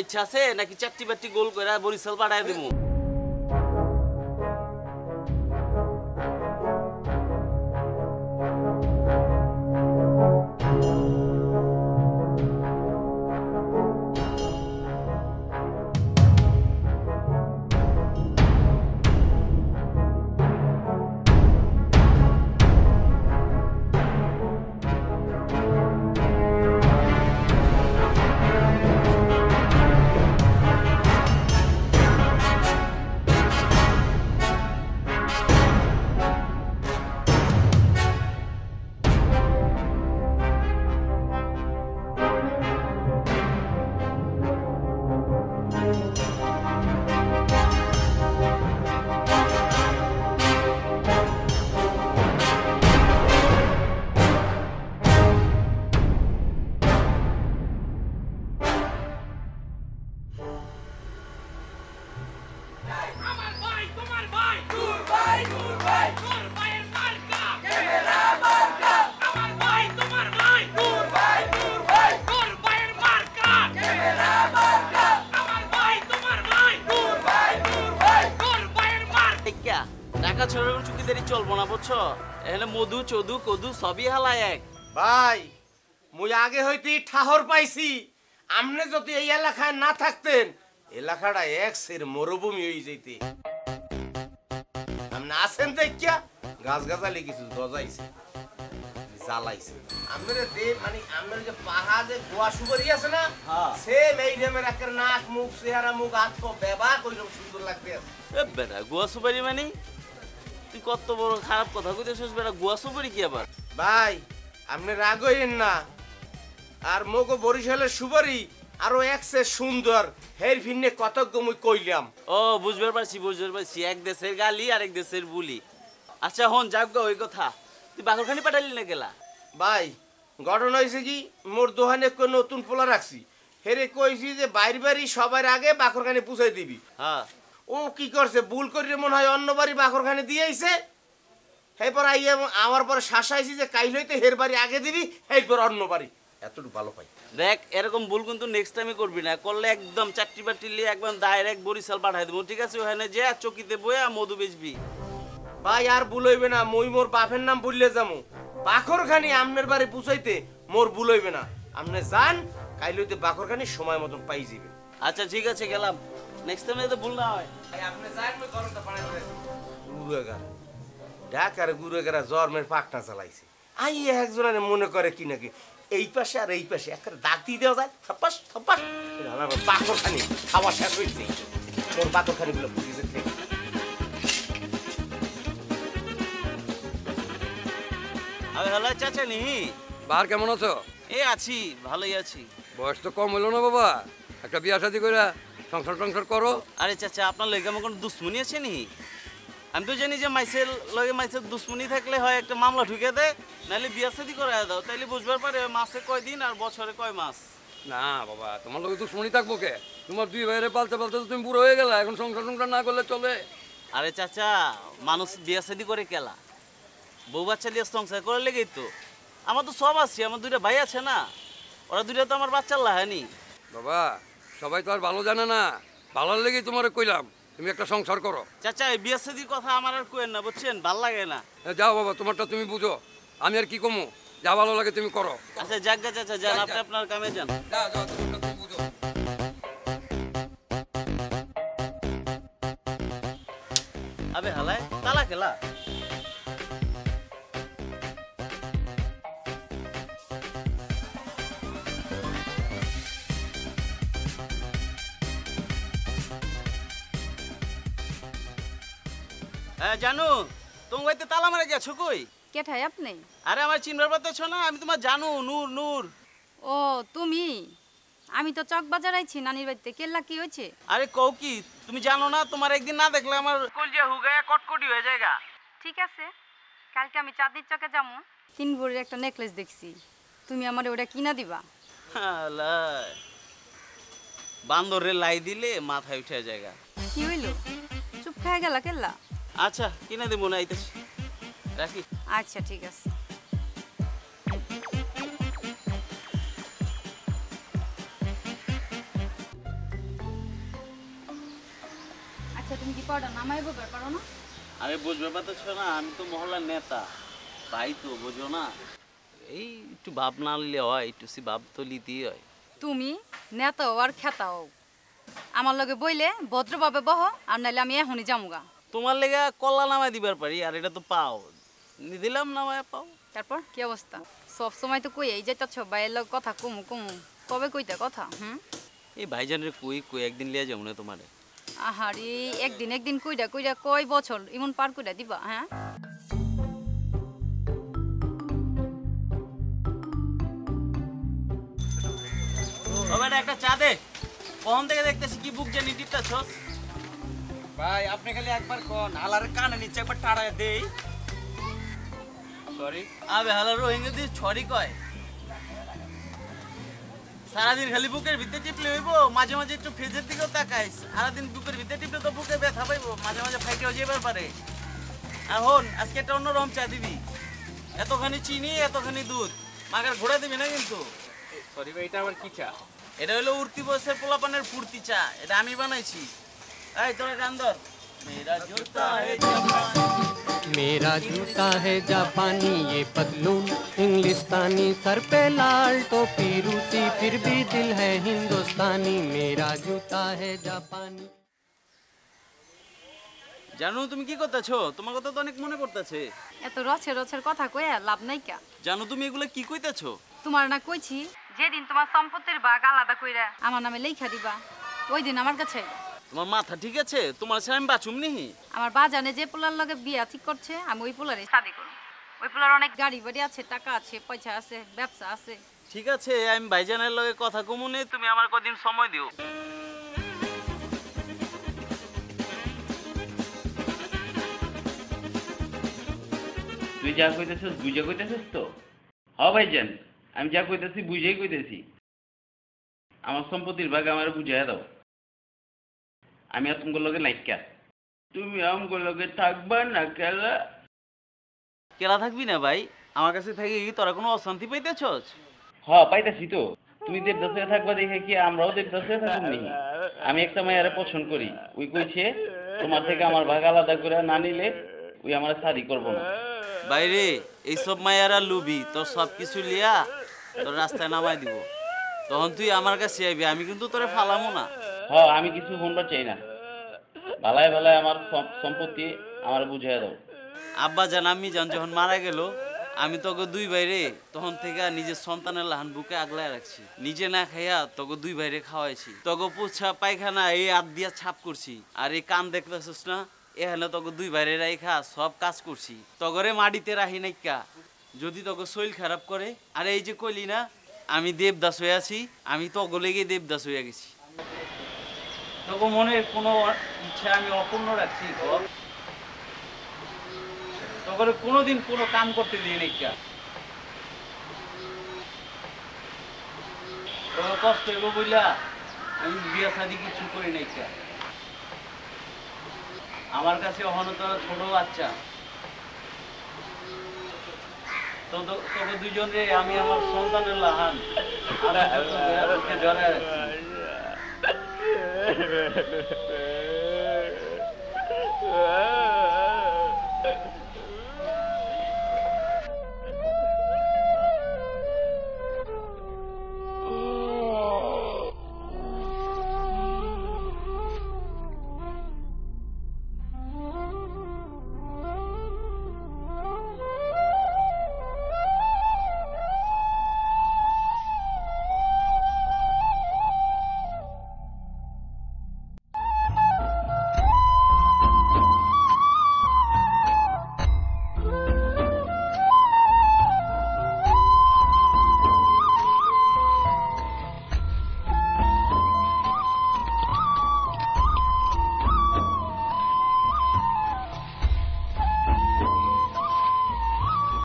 ইচ্ছা আছে নাকি চারটি বাট্টি গোল করে বরিশাল পাঠায় দেবো? ঢাকা শহরের চুক্তিদারি চলবো না বুঝছো? এখানে মধু চদু কদু সবই হালায় এক। ভাই মুই আগে হইতে ঠাহর পাইছি, আমনে যদি এই এলাকায় না থাকতেন এলাকাটা এক সের মরুভূমি হয়ে যেতে। আমনে আছেন দেখিয়া গাছ গাছালি কিছু গজাইছে জ্বালাইছে আপনারা দে মানে আপনার যে পাহা যে গোয়া সুপারি আছে না, সেম এই রেমের একের নাক মুখ চেহারা মুখ হাত পা ব্যবহার কইরকম সুন্দর লাগতে আছে। বেটা গোয়া সুপারি মানে তুই কত বড় খারাপ কথা কইতেছিস বেটা? গোয়া সুপারি কি আবার? ভাই আপনি রাগ হইেন না, আর মগো বরিশালের সুপারি আরো একসে সুন্দর হের ভিন্নে কতজ্ঞ মুই কইলাম। ও বুঝবার পারছি এক দেশের গালি আর এক দেশের বুলি। আচ্ছা হন যাক ওই কথা, তুই বাকরখানি পাঠালি না গেলা? ভাই ঘটনা হয়েছে কি, মোর দোকানে কোন নতুন পোলা রাখছি, হেরে কইছি যে বাইর বাড়ি সবার আগে বাকরখানি পুষাই দিবি। হ্যাঁ ও কি করছে, ভুল করে মনে হয় অন্য বাড়ি বাকরখানি দিয়েছে। এরপর আইয়া আমার পরে শাসাইছি যে কাইল হইতে হের বাড়ি আগে দিবি, এরপর অন্য বাড়ি। এতটুকু ভালো পাই। দেখ এরকম ভুল কিন্তু নেক্সট টাইমে করবি না, করলে একদম চারটি বাটি লিয়ে একদম ডাইরেক্ট বরিশাল পাঠাই দেবো, ঠিক আছে? ওখানে যে চকিতে বইয়া মধু বেচবি। ভাই আর ভুল হইবে না, মই মোর বাপের নাম বললে যাবো, বাকরখানি আমনের বাড়ি পুষাইতে মোর ভুল হইবে না। আপনি যান, কাইল হইতে বাকরখানি সময় মতন পাই যাবে। আচ্ছা ঠিক আছে গেলাম, নেক্সট টাইমে তো ভুল না হয়। আপনি যান, মই গরমটা পাঠাই দেব। গুরুগার ঢাকার গুরুগারা জন্মের পাকটা চালাইছে। আই একজনের মনে করে কি নাকি এই পাশে আর এই পাশে একটা দাগ দিয়ে দেওয়া যায়, থাপ্পাস থাপ্পাস। আমার বাকরখানি খাওয়া শেষ হয়েছে, তোর বাকরখানি গুলো পুড়িয়েছে। আমি ভালো চাচা নি। বার কেমন আছো? এ আছি, ভালোই আছি। বয়স তো কম হলো না বাবা, একটা বিয়া শাদি করে সংসার টংসার করো। আরে চাচা আপনার লগে আমার কোনো দুশ্মনী আছে নি? আমি তো জানি যে মাইসের লগে মাইসের দুশ্মনী থাকলে হয় একটা মামলা ঢুকে দেয়, নাহলে বিয়া শাদি করে দাও, তাইলে বুঝবার পারে মাসে কয় দিন আর বছরে কয় মাস। না বাবা, তোমার লোক দুশ্মনী থাকবো কে? তোমার দুই ভাইয়ের পালতে পালতে তো তুমি বুড়ো হয়ে গেলা, এখন সংসার টংসার না করলে চলে? আরে চাচা মানুষ বিয়া শাদি করে কেলা, বউ বাচ্চা দিয়ে সংসার করে লেগেই তো। আমার তো সব আছে, আমার দুইটা ভাই আছে না, ওরা দুইটা তো আমার বাচ্চার লাহানি। বাবা সবাই তো আর ভালো জানে না, ভালো লেগেই তোমার কইলাম তুমি একটা সংসার করো। চাচা এই বিয়া শাদির কথা আমার আর কোয়েন না, বুঝছেন? ভাল লাগে না। যাও বাবা, তোমারটা তুমি বুঝো, আমি আর কি কমু, যা ভালো লাগে তুমি করো। আচ্ছা যাক গা চাচা, যান আপনি আপনার কামে যান। যাও যাও, তোমারটা তুমি বুঝো। আবে হালায় তালা খেলা। জানু তুমি হইতে তালা মারা গেছো কই? কেঠাই আপনি? আরে আমার চিনবার পারতেছো না? আমি তোমার জানু, নূর নূর। ও তুমি? আমি তো চক বাজার আইছি নানির বাড়িতে। কেল্লা কি হয়েছে? আরে কও কি, তুমি জানো না তোমার একদিন না দেখলে আমার কলজিয়া হুগায়া কটকটি হয়ে যায়গা। ঠিক আছে, কালকে আমি চাঁদনির চকে যাবো, 3 ভরির একটা নেকলেস দেখছি, তুমি আমার ওটা কিনা দিবা। বান্দরে লাই দিলে মাথায় উঠে জায়গা। কি হইল, চুপ খায় গেলা কেল্লা? আচ্ছা কিনা দিব না, আইতেছি, রাখি। আচ্ছা ঠিক আছে। আচ্ছা তুমি কি পাউডার নামাই বলতে পারো না? আরে বুঝবে পারতেছ না, আমি তো মহল্লার নেতা, তাই তো বুঝো না। এই একটু ভাব না নিলে হয়, একটু সি ভাব তো লিতেই হয়। তুমি নেতা হও আর খেতা হও, আমার লগে বইলে ভদ্রভাবে বহ, আর নাইলে আমি এখনই যামুগা। তোমার লেগে কল্লা নামায় দিবার পারি, আর এটা তো পাও, দিলাম নামায় পাও। তারপর কি অবস্থা? সব সময় তো কই এই যাইতাছ ভাইয়ের লগে কথা কমু কমু, কবে কইতা কথা? এই ভাইজানের কই কই একদিন লিয়া যাবো না তোমারে। আহারে একদিন একদিন কইরা কইরা কয় বছর এমন পার কইরা দিবা? হ্যাঁ ও বেটা একটা চা দে, কখন থেকে দেখতেছি কি বুক জানি টিপতাছ। ভাই আপনি খালি একবার কোন হালার কানে নিচে একবার টাড়ায় দেই। সরি আবে হালা রোহিঙ্গা দিয়ে ছড়ি কয়। সারাদিন খালি বুকের ভিতরে টিপলে হইব, মাঝে মাঝে একটু ফ্রিজের দিকেও তাকাইস। সারাদিন বুকের ভিতরে টিপলে তো বুকে ব্যথা পাইব, মাঝে মাঝে ফাইটেও যেবার পারে। আর হন আজকে একটা অন্যরকম চা দিবি, এতখানি চিনি এতখানি দুধ, মাগার ঘোড়া দিবি না কিন্তু। সরি ভাই এটা আবার কি চা? এটা হলো উর্তি বয়সের পোলাপানের ফুর্তি চা, এটা আমি বানাইছি। এই তোরা গান ধর। মেরা জুতা হে জাপানি, मेरा जूता है जापानी ये पतलून इंग्लिस्तानी सर पे लाल टोपी रूसी फिर भी दिल है हिंदुस्तानी मेरा जूता है जापानी। জানো তুমি কি করতেছো? তোমার কথা তো অনেক মনে পড়তেছে। এত রছের রছের কথা কইয়া লাভ নাই কা? জানো তুমি এগুলা কি কইতেছো? তোমার না কইছি যেদিন তোমার সম্পত্তির ভাগ আলাদা কইরা আমার নামে লেখা দিবা, ওই দিন আমার কাছে আইবা। তোমার মাথা ঠিক আছে? তোমার সাথে আমি বাঁচুম নিহি। আমার বাজানে যে পোলার লগে বিয়া ঠিক করছে, আমি ওই পোলারে শাদি করব। ওই পোলার অনেক গাড়ি বাড়ি আছে, টাকা আছে, পয়সা আছে, ব্যবসা আছে। ঠিক আছে আমি ভাইজানের লগে কথা কমুনে, তুমি আমার কদিন সময় দিও। তুই যা কইতেছিস বুঝে কইতেছিস তো? হ্যাঁ ভাইজান, আমি যা কইতেছি বুঝেই কইতেছি। আমার সম্পত্তির ভাগ আমার বুঝাইয়া দাও। আমি আর তোমার লগে নাইকা, তুমি আমার লগে থাকবা না কেলা? কেলা থাকবি না ভাই, আমার কাছে থাকি কি তোরা কোনো অশান্তি পাইতেছস? হ্যাঁ পাইতেছি তো। তুমি দেবদাসে থাকবা দেখে কি আমরাও দেবদাসে থাকুন নি? আমি একটা মায়ের পছন্দ করি, ওই কইছে তোমার থেকে আমার ভাগ আলাদা করে না নিলে ওই আমার শাদি করবো না। বাইরে এইসব মায়েরা লুবি, তোর সব কিছু লিয়া তোর রাস্তায় নামাই দিব, তখন তুই আমার কাছে আইবি, আমি কিন্তু তোরে ফালামো না। হ্যাঁ আমি কিছু শুনবা চাই না, ভালাই ভালাই আমার সম্পত্তি আমার বুঝাইয়া দাও। আব্বা জান আমি জান যখন মারা গেল, আমি তোকে দুই ভাইরে তখন থেকে নিজের সন্তানের লাহান বুকে আগলায় রাখছি, নিজে না খাইয়া তোকে দুই ভাইরে খাওয়াইছি, তোকে পোছা পায়খানা এই হাত দিয়া ছাপ করছি, আর এই কান দেখতেছিস না, এখানে তোকে দুই ভাইরে রাইখা সব কাজ করছি, তগরে মাটিতে রাহি নাইকা যদি তোকে শরীর খারাপ করে। আর এই যে কইলি না আমি দেবদাস হয়ে আছি, আমি তোকে লেগে দেবদাস হয়ে গেছি। তোকে মনে কোনো ইচ্ছা আমি অপূর্ণ রাখছি? তখন কোনোদিন কোনো কাম করতে দিই নাইকা, তোকে কষ্ট হইব বইলা আমি বিয়া শাদি কিছু করি নাইকা। আমার কাছে অহনো তোরা ছোট বাচ্চা, তোকে দুজন রে আমি আমার সন্তানের লাহান জড়ায় রাখছি।